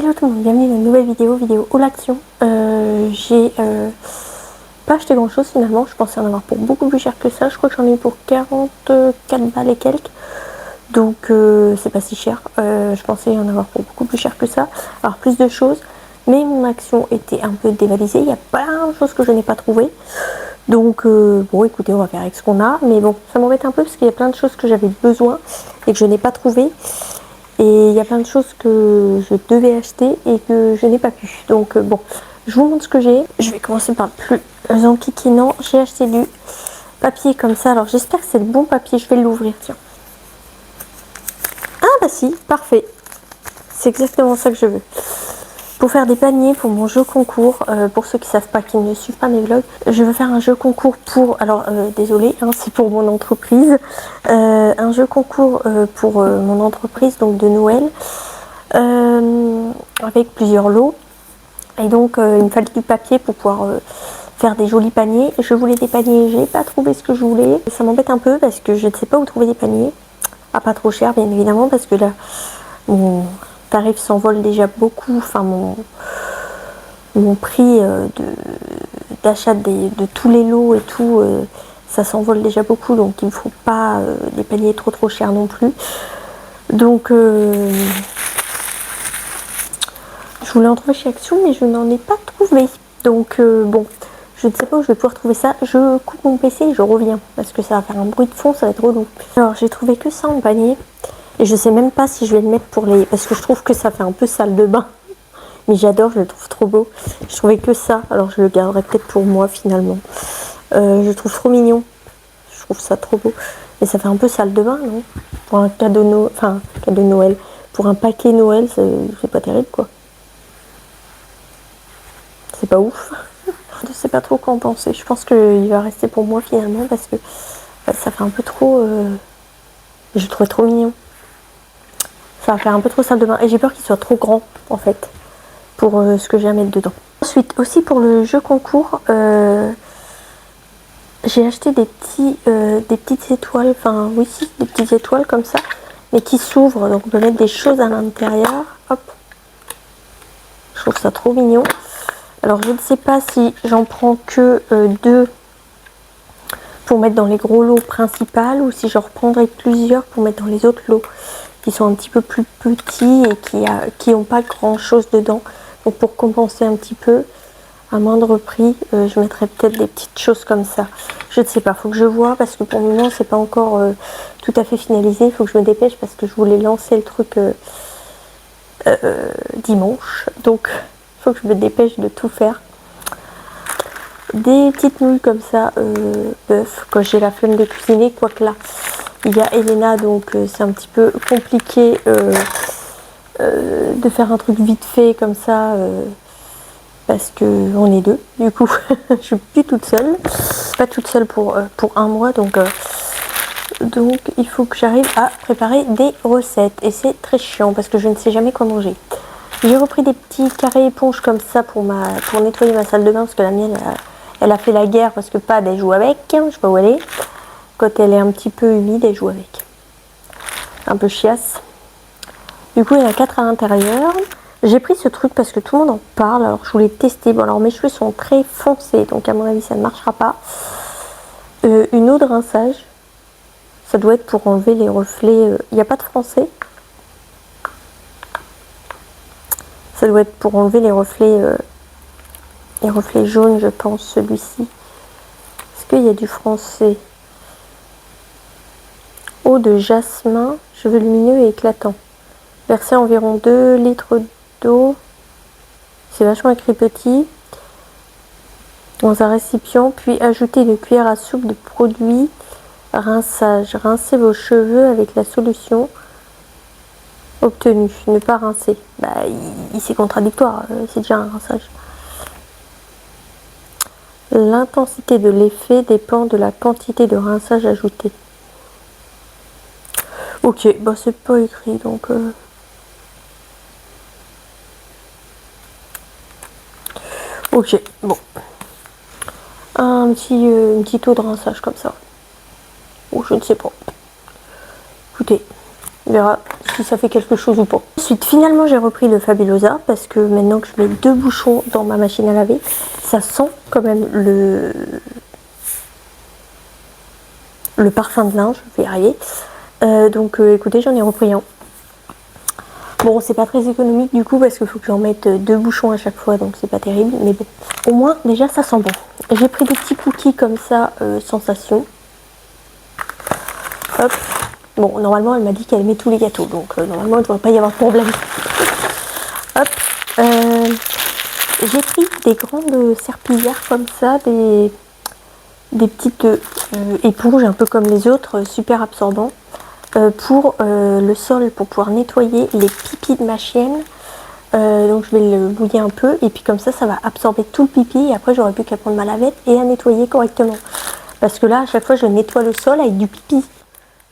Hello tout le monde, bienvenue dans une nouvelle vidéo haul action. J'ai pas acheté grand chose finalement, je pensais en avoir pour beaucoup plus cher que ça. Je crois que j'en ai eu pour 44 balles et quelques. Donc c'est pas si cher, je pensais en avoir pour beaucoup plus cher que ça. Alors plus de choses, mais mon action était un peu dévalisée, il y a plein de choses que je n'ai pas trouvées. Donc bon écoutez, on va faire avec ce qu'on a, mais bon ça m'embête un peu parce qu'il y a plein de choses que j'avais besoin et que je n'ai pas trouvé. Et il y a plein de choses que je devais acheter et que je n'ai pas pu. Donc bon, je vous montre ce que j'ai. Je vais commencer par le plus enquiquinant. J'ai acheté du papier comme ça. Alors j'espère que c'est le bon papier. Je vais l'ouvrir, tiens. Ah bah si, parfait. C'est exactement ça que je veux. Pour faire des paniers pour mon jeu concours, pour ceux qui ne savent pas, qui ne suivent pas mes vlogs, je veux faire un jeu concours pour, alors désolé, hein, c'est pour mon entreprise, un jeu concours pour mon entreprise, donc de Noël, avec plusieurs lots. Et donc il me fallait du papier pour pouvoir faire des jolis paniers. Je voulais des paniers, j'ai pas trouvé ce que je voulais. Ça m'embête un peu parce que je ne sais pas où trouver des paniers, à pas trop cher bien évidemment, parce que là, mon tarif s'envole déjà beaucoup, enfin mon prix d'achat de tous les lots et tout, ça s'envole déjà beaucoup, donc il ne faut pas des paniers trop chers non plus. Donc je voulais en trouver chez Action, mais je n'en ai pas trouvé. Donc bon, je ne sais pas où je vais pouvoir trouver ça. Je coupe mon PC et je reviens, parce que ça va faire un bruit de fond, ça va être relou. Alors j'ai trouvé que ça en panier. Et je sais même pas si je vais le mettre pour les... Parce que je trouve que ça fait un peu salle de bain. Mais j'adore, je le trouve trop beau. Je trouvais que ça, alors je le garderai peut-être pour moi finalement. Je le trouve trop mignon. Je trouve ça trop beau. Et ça fait un peu salle de bain, non? Pour un cadeau Noël, enfin, cadeau Noël. Pour un paquet Noël, c'est pas terrible, quoi. C'est pas ouf. Je sais pas trop quoi en penser. Je pense qu'il va rester pour moi finalement parce que ça fait un peu trop... Je le trouvais trop mignon. Ça va faire un peu trop salle de bain. Et j'ai peur qu'il soit trop grand, en fait, pour ce que j'ai à mettre dedans. Ensuite, aussi pour le jeu concours, j'ai acheté des petites étoiles. Enfin, oui, si, des petites étoiles comme ça, mais qui s'ouvrent. Donc, on peut mettre des choses à l'intérieur. Hop. Je trouve ça trop mignon. Alors, je ne sais pas si j'en prends que deux pour mettre dans les gros lots principaux ou si j'en reprendrai plusieurs pour mettre dans les autres lots qui sont un petit peu plus petits et qui n'ont pas grand chose dedans. Donc pour compenser un petit peu à moindre prix, je mettrai peut-être des petites choses comme ça. Je ne sais pas, faut que je vois parce que pour le moment c'est pas encore tout à fait finalisé. Il faut que je me dépêche parce que je voulais lancer le truc dimanche. Donc il faut que je me dépêche de tout faire. Des petites nouilles comme ça, bœuf, quand j'ai la flemme de cuisiner, quoique là il y a Elena, donc c'est un petit peu compliqué de faire un truc vite fait comme ça, parce que on est deux, du coup je suis plus toute seule, pas toute seule pour un mois, donc il faut que j'arrive à préparer des recettes et c'est très chiant parce que je ne sais jamais quoi manger. J'ai repris des petits carrés éponges comme ça pour nettoyer ma salle de bain parce que la mienne elle a fait la guerre parce que Pad elle joue avec, je sais pas où elle est. Quand elle est un petit peu humide, elle joue avec. Un peu chiasse. Du coup, il y en a 4 à l'intérieur. J'ai pris ce truc parce que tout le monde en parle. Alors, je voulais tester. Bon, alors mes cheveux sont très foncés. Donc, à mon avis, ça ne marchera pas. Une eau de rinçage. Ça doit être pour enlever les reflets. Il n'y a pas de français. Ça doit être pour enlever les reflets jaunes, je pense, celui-ci. Est-ce qu'il y a du français? Eau de jasmin, cheveux lumineux et éclatants. Verser environ 2 litres d'eau. C'est vachement écrit petit. Dans un récipient, puis ajouter une cuillère à soupe de produit rinçage. Rincez vos cheveux avec la solution obtenue. Ne pas rincer. Bah, c'est contradictoire, c'est déjà un rinçage. L'intensité de l'effet dépend de la quantité de rinçage ajoutée. Ok, bah c'est pas écrit donc. Ok, bon. Une petite eau de rinçage comme ça. Ou je ne sais pas. Écoutez, on verra si ça fait quelque chose ou pas. Ensuite, finalement, j'ai repris le Fabulosa parce que maintenant que je mets 2 bouchons dans ma machine à laver, ça sent quand même le parfum de linge, je vais y arriver. Donc écoutez, j'en ai repris un. Bon, c'est pas très économique du coup parce qu'il faut que j'en mette 2 bouchons à chaque fois, donc c'est pas terrible, mais bon. Au moins, déjà, ça sent bon. J'ai pris des petits cookies comme ça, sensation. Hop. Bon, normalement, elle m'a dit qu'elle aimait tous les gâteaux, donc normalement, il ne devrait pas y avoir de problème. Hop. J'ai pris des grandes serpillières comme ça, des petites éponges un peu comme les autres, super absorbants. Pour le sol, pour pouvoir nettoyer les pipis de ma chienne. Donc je vais le mouiller un peu et puis comme ça va absorber tout le pipi et après j'aurai plus qu'à prendre ma lavette et à nettoyer correctement. Parce que là à chaque fois je nettoie le sol avec du pipi.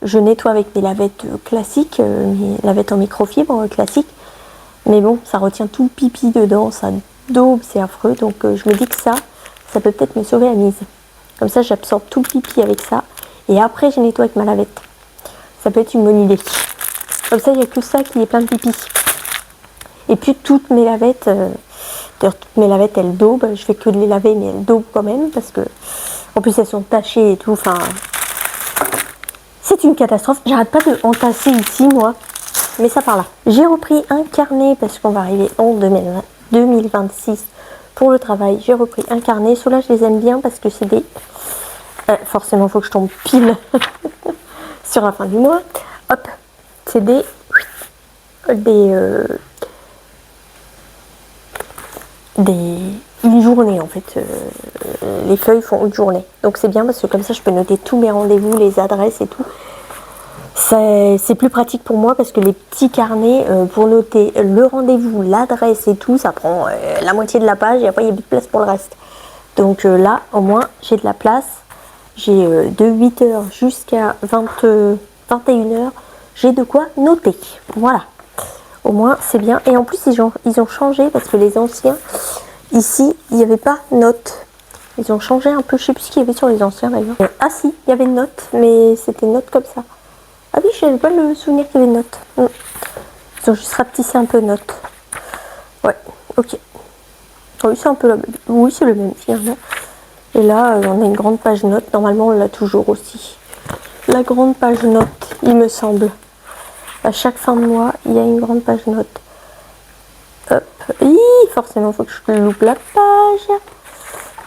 Je nettoie avec mes lavettes classiques, mes lavettes en microfibre classiques. Mais bon, ça retient tout le pipi dedans, ça daube, c'est affreux. Donc je me dis que ça peut peut-être me sauver la mise. Comme ça j'absorbe tout le pipi avec ça et après je nettoie avec ma lavette. Ça peut être une bonne idée. Comme ça, il n'y a que ça qui est plein de pipi. Et puis, toutes mes lavettes, d'ailleurs, toutes mes lavettes, elles daubent. Je fais que de les laver, mais elles daubent quand même. Parce que, en plus, elles sont tachées et tout. Enfin, c'est une catastrophe. J'arrête pas de entasser ici, moi. Mais ça part là. J'ai repris un carnet parce qu'on va arriver en 2026 pour le travail. J'ai repris un carnet. Ceux-là, je les aime bien parce que c'est des... forcément, il faut que je tombe pile sur la fin du mois. Hop, c'est une journée en fait. Les feuilles font une journée. Donc c'est bien parce que comme ça je peux noter tous mes rendez-vous, les adresses et tout. C'est plus pratique pour moi parce que les petits carnets pour noter le rendez-vous, l'adresse et tout, ça prend la moitié de la page et après il y a plus de place pour le reste. Donc là au moins j'ai de la place. J'ai de 8h jusqu'à 21h, j'ai de quoi noter. Voilà. Au moins, c'est bien. Et en plus, ils ont changé parce que les anciens, ici, il n'y avait pas note. Ils ont changé un peu. Je ne sais plus ce qu'il y avait sur les anciens d'ailleurs. Ah si, il y avait note, mais c'était note comme ça. Ah oui, je n'avais pas le souvenir qu'il y avait note. Ils ont juste rapetissé un peu note. Ouais, ok. Oui, c'est un peu oui, c'est le même finalement. Et là, on a une grande page note. Normalement, on l'a toujours aussi. La grande page note, il me semble. À chaque fin de mois, il y a une grande page note. Hop. Forcément, il faut que je loupe la page.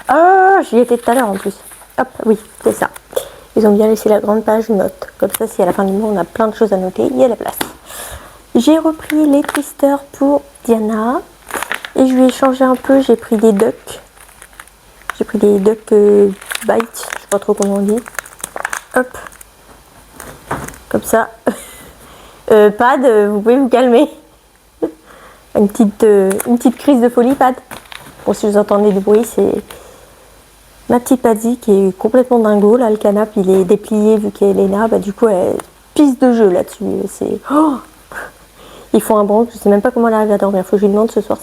Ah, j'y étais tout à l'heure en plus. Hop, oui, c'est ça. Ils ont bien laissé la grande page note. Comme ça, si à la fin du mois, on a plein de choses à noter, il y a la place. J'ai repris les twisters pour Diana. Et je lui ai changé un peu. J'ai pris des ducks. J'ai pris des duck bites, je sais pas trop comment on dit. Hop. Comme ça. Pad, vous pouvez vous calmer. Une petite crise de folie, Pad. Bon, si vous entendez du bruit, c'est ma petite Paddy qui est complètement dingo. Là, le canapé, il est déplié vu qu'elle est là. Bah, du coup, elle pisse de jeu là-dessus. C'est... Oh, ils font un bronze. Je sais même pas comment elle arrive à dormir. Faut que je lui demande ce soir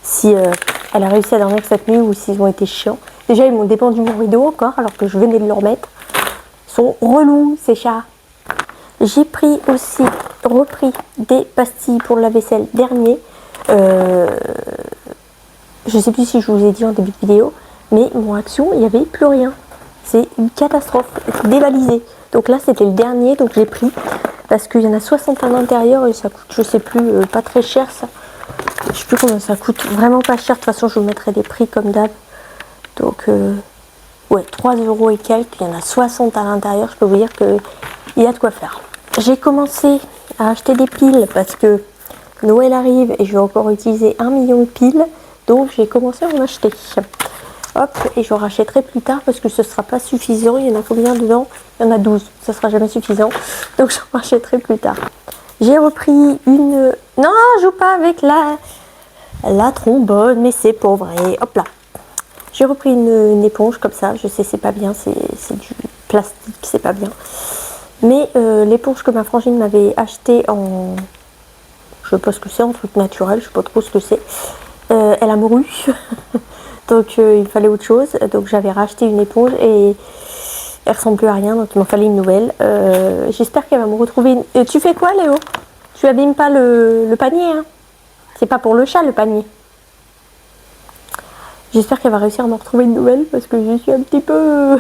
si elle a réussi à dormir cette nuit ou s'ils ont été chiants. Déjà, ils m'ont dépendu mon rideau encore alors que je venais de le remettre. Ils sont relous, ces chats. J'ai repris des pastilles pour la vaisselle dernier. Je sais plus si je vous ai dit en début de vidéo, mais mon Action, il n'y avait plus rien. C'est une catastrophe, dévalisé. Donc là, c'était le dernier, donc j'ai pris. Parce qu'il y en a 60 à l'intérieur et ça coûte, je sais plus, pas très cher ça. Je sais plus combien ça coûte, vraiment pas cher. De toute façon, je vous mettrai des prix comme d'hab. Donc, ouais, 3 € et quelques. Il y en a 60 à l'intérieur. Je peux vous dire qu'il y a de quoi faire. J'ai commencé à acheter des piles parce que Noël arrive et je vais encore utiliser 1 million de piles. Donc, j'ai commencé à en acheter. Hop, et je rachèterai plus tard parce que ce ne sera pas suffisant. Il y en a combien dedans? Il y en a 12. Ça ne sera jamais suffisant. Donc, je rachèterai plus tard. J'ai repris une... Non, je joue pas avec la trombone, mais c'est pour vrai. Hop là. J'ai repris une éponge comme ça. Je sais, c'est pas bien. C'est du plastique, c'est pas bien. Mais l'éponge que ma frangine m'avait achetée en... Je sais pas ce que c'est, en truc naturel. Je sais pas trop ce que c'est. Elle a mouru. Donc il fallait autre chose. Donc j'avais racheté une éponge et elle ressemble plus à rien. Donc il m'en fallait une nouvelle. J'espère qu'elle va me retrouver. Tu fais quoi, Léo? Tu abîmes pas le panier, hein. C'est pas pour le chat le panier. J'espère qu'elle va réussir à me retrouver une nouvelle parce que je suis un petit peu...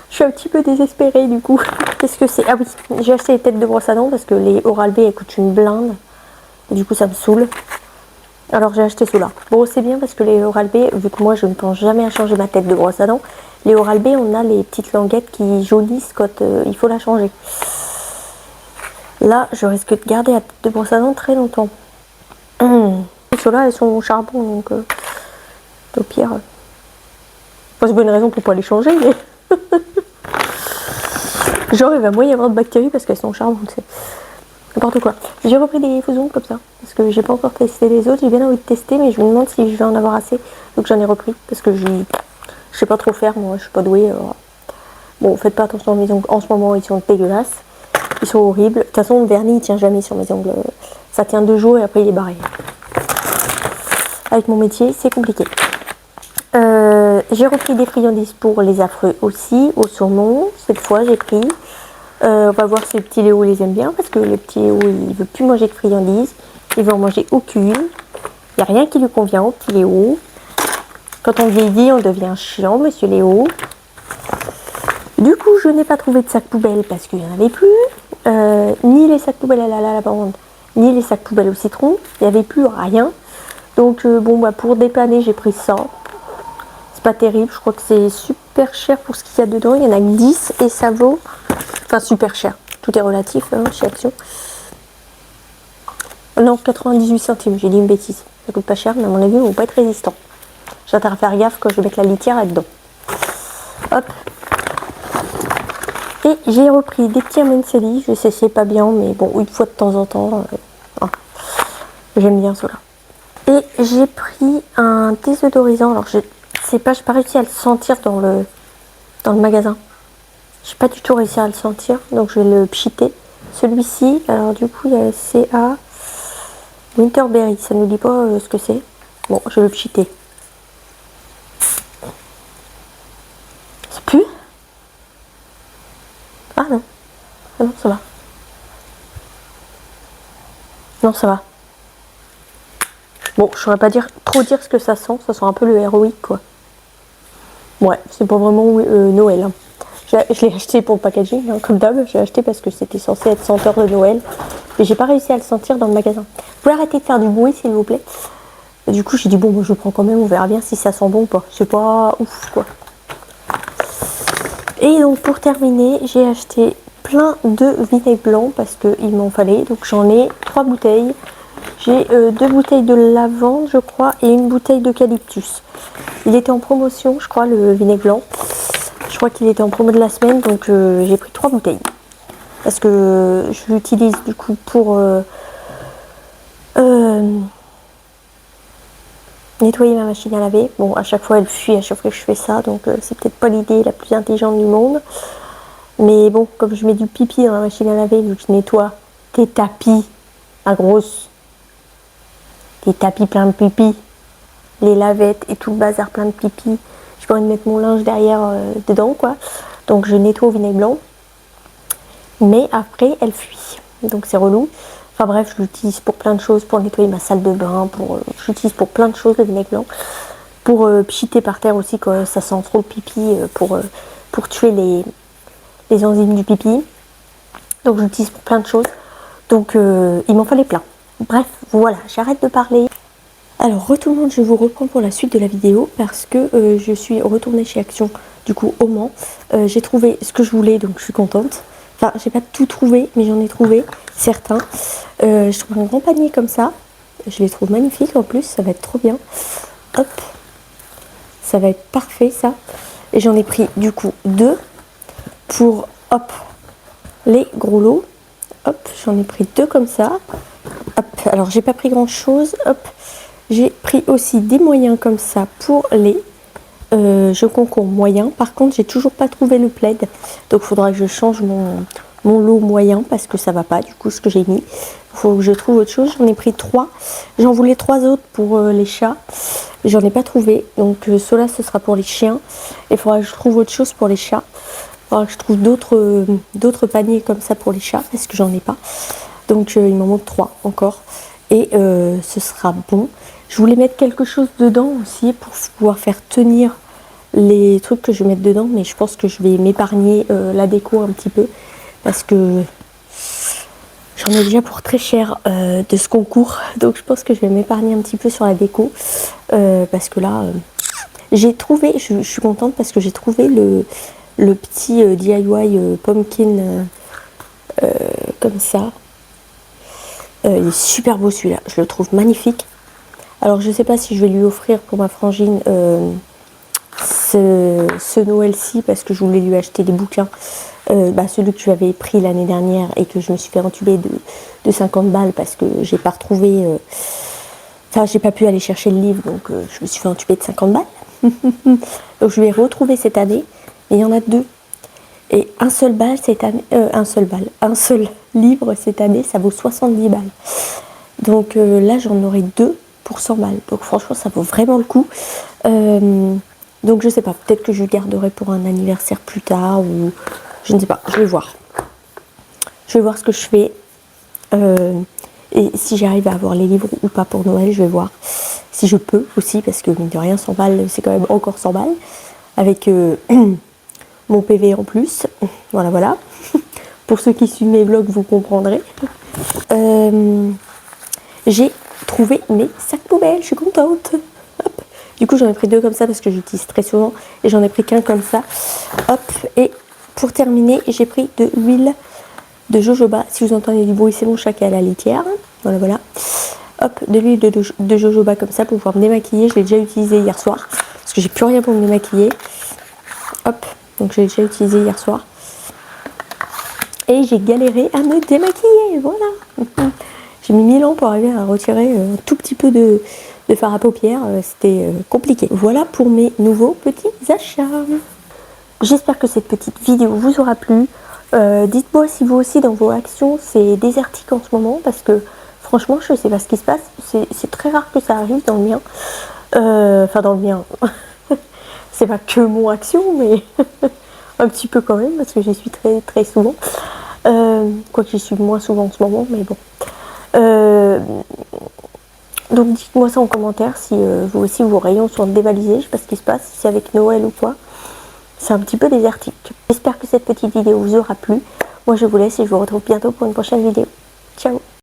Je suis un petit peu désespérée du coup. Qu'est-ce que c'est? Ah oui, j'ai acheté les têtes de brosse à dents parce que les Oral-B elles coûtent une blinde. Et du coup ça me saoule. Alors j'ai acheté ceux-là. Bon c'est bien parce que les Oral-B, vu que moi je ne pense jamais à changer ma tête de brosse à dents, les Oral-B on a les petites languettes qui jaunissent quand il faut la changer. Là je risque de garder la tête de brosse à dents très longtemps. Ceux-là elles sont au charbon donc au pire... c'est pas une raison pour pas les changer mais... Genre il va moins y avoir de bactéries parce qu'elles sont au charbon, tu sais. N'importe quoi. J'ai repris des fusions comme ça. Parce que j'ai pas encore testé les autres. J'ai bien envie de tester mais je me demande si je vais en avoir assez. Donc j'en ai repris. Parce que je sais pas trop faire moi. Je suis pas douée. Alors... Bon faites pas attention à mes ongles. En ce moment ils sont dégueulasses. Ils sont horribles. De toute façon le vernis il tient jamais sur mes ongles. Ça tient 2 jours et après il est barré. Avec mon métier c'est compliqué. J'ai repris des friandises pour les affreux aussi, au saumon, cette fois j'ai pris. On va voir si le petit Léo les aime bien, parce que le petit Léo il veut plus manger de friandises, il veut en manger aucune. Il n'y a rien qui lui convient au petit Léo. Quand on vieillit, on devient chiant, monsieur Léo. Du coup, je n'ai pas trouvé de sac poubelle parce qu'il n'y en avait plus. Ni les sacs poubelles à la lavande, ni les sacs poubelles au citron. Il n'y avait plus rien. Donc bon, bah, pour dépanner, j'ai pris ça. C'est pas terrible, je crois que c'est super cher pour ce qu'il y a dedans. Il y en a que 10 et ça vaut... Enfin, super cher. Tout est relatif hein, chez Action. Non, 98 centimes, j'ai dit une bêtise. Ça coûte pas cher, mais à mon avis, ils vont pas être résistants. J'ai intérêt à faire gaffe quand je vais mettre la litière là-dedans. Hop. Et j'ai repris des petits Amenceli. Je sais, c'est pas bien, mais bon, une fois de temps en temps. J'aime bien cela. Et j'ai pris un désodorisant. Alors, j'ai pas réussi à le sentir dans le magasin. J'ai pas du tout réussi à le sentir, donc je vais le pchiter. Celui-ci, alors du coup il y a CA Winterberry, ça ne nous dit pas ce que c'est. Bon, je vais le pchiter. Ça pue? Ah non. Ah non, ça va. Non, ça va. Bon, je saurais pas trop dire ce que ça sent un peu le héroïque quoi. Ouais, c'est pas vraiment Noël. Hein. Je l'ai acheté pour le packaging, hein, comme d'hab. J'ai acheté parce que c'était censé être senteur de Noël. Mais j'ai pas réussi à le sentir dans le magasin. Vous pouvez arrêter de faire du bruit, s'il vous plaît. Et du coup, j'ai dit, bon, moi, je le prends quand même. On verra bien si ça sent bon ou pas. C'est pas ouf, quoi. Et donc, pour terminer, j'ai acheté plein de vinaigre blanc parce qu'il m'en fallait. Donc, j'en ai 3 bouteilles. J'ai 2 bouteilles de lavande, je crois, et une bouteille d'eucalyptus. Il était en promotion, je crois, le vinaigre blanc. Je crois qu'il était en promo de la semaine, donc j'ai pris 3 bouteilles. Parce que je l'utilise du coup pour nettoyer ma machine à laver. Bon, à chaque fois elle fuit à chaque fois que je fais ça, donc c'est peut-être pas l'idée la plus intelligente du monde. Mais bon, comme je mets du pipi dans la machine à laver, vu que je nettoie des tapis, la grosse, des tapis pleins de pipi, les lavettes et tout le bazar plein de pipi. J'ai pas envie de mettre mon linge derrière dedans quoi. Donc je nettoie au vinaigre blanc. Mais après elle fuit. Donc c'est relou. Enfin bref, je l'utilise pour plein de choses, pour nettoyer ma salle de bain, j'utilise pour plein de choses le vinaigre blanc. Pour pchiter par terre aussi quand ça sent trop le pipi, pour tuer les enzymes du pipi. Donc je l'utilise pour plein de choses. Donc il m'en fallait plein. Bref, voilà, j'arrête de parler. Alors tout le monde, je vous reprends pour la suite de la vidéo parce que je suis retournée chez Action, du coup au Mans. J'ai trouvé ce que je voulais, donc je suis contente. Enfin, j'ai pas tout trouvé, mais j'en ai trouvé certains. Je trouve un grand panier comme ça. Je les trouve magnifiques en plus, ça va être trop bien. Hop, ça va être parfait ça. Et j'en ai pris du coup 2 pour, hop, les gros lots. Hop, j'en ai pris 2 comme ça. Hop, alors j'ai pas pris grand chose. Hop. J'ai pris aussi des moyens comme ça pour les jeux concours moyens. Par contre, j'ai toujours pas trouvé le plaid. Donc, il faudra que je change mon lot moyen parce que ça va pas du coup ce que j'ai mis. Il faut que je trouve autre chose. J'en ai pris 3. J'en voulais 3 autres pour les chats. J'en ai pas trouvé. Donc, ceux-là, ce sera pour les chiens. Il faudra que je trouve autre chose pour les chats. Il faudra que je trouve d'autres paniers comme ça pour les chats parce que j'en ai pas. Donc il m'en manque 3 encore. Et ce sera bon. Je voulais mettre quelque chose dedans aussi pour pouvoir faire tenir les trucs que je vais mettre dedans. Mais je pense que je vais m'épargner la déco un petit peu. Parce que j'en ai déjà pour très cher de ce concours. Donc je pense que je vais m'épargner un petit peu sur la déco. Parce que là, j'ai trouvé, je suis contente parce que j'ai trouvé le petit DIY pumpkin comme ça. Il est super beau celui-là, je le trouve magnifique. Alors je sais pas si je vais lui offrir pour ma frangine ce Noël-ci parce que je voulais lui acheter des bouquins. Celui que je lui avais pris l'année dernière et que je me suis fait entuber de 50 balles parce que j'ai pas retrouvé... Enfin j'ai pas pu aller chercher le livre donc je me suis fait entuber de 50 balles. Donc je vais retrouver cette année et il y en a 2. Et un seul livre cette année, ça vaut 70 balles. Donc là, j'en aurai 2 pour 100 balles. Donc franchement, ça vaut vraiment le coup. Donc je sais pas, peut-être que je garderai pour un anniversaire plus tard ou je ne sais pas, je vais voir. Je vais voir ce que je fais. Et si j'arrive à avoir les livres ou pas pour Noël, je vais voir. Si je peux aussi, parce que mine de rien, 100 balles, c'est quand même encore 100 balles. Avec... mon PV en plus, voilà. Pour ceux qui suivent mes vlogs, vous comprendrez. J'ai trouvé mes sacs poubelles, je suis contente. Hop. Du coup, j'en ai pris 2 comme ça parce que j'utilise très souvent. Et j'en ai pris qu'un comme ça. Hop. Et pour terminer, j'ai pris de l'huile de jojoba. Si vous entendez du bruit, c'est mon chat qui est à la litière. Voilà. Hop, de l'huile de jojoba comme ça pour pouvoir me démaquiller. Je l'ai déjà utilisé hier soir parce que j'ai plus rien pour me démaquiller. Hop. Donc je l'ai déjà utilisé hier soir. Et j'ai galéré à me démaquiller, voilà. J'ai mis 1000 ans pour arriver à retirer un tout petit peu de fard à paupières. C'était compliqué. Voilà pour mes nouveaux petits achats. J'espère que cette petite vidéo vous aura plu. Dites-moi si vous aussi dans vos actions c'est désertique en ce moment. Parce que franchement je ne sais pas ce qui se passe. C'est très rare que ça arrive dans le mien. Enfin dans le mien. C'est pas que mon action, mais un petit peu quand même, parce que j'y suis très très souvent. Quoique j'y suis moins souvent en ce moment, mais bon. Donc dites-moi ça en commentaire si vous aussi vos rayons sont dévalisés, je sais pas ce qui se passe, si c'est avec Noël ou quoi. C'est un petit peu désertique. J'espère que cette petite vidéo vous aura plu. Moi je vous laisse et je vous retrouve bientôt pour une prochaine vidéo. Ciao!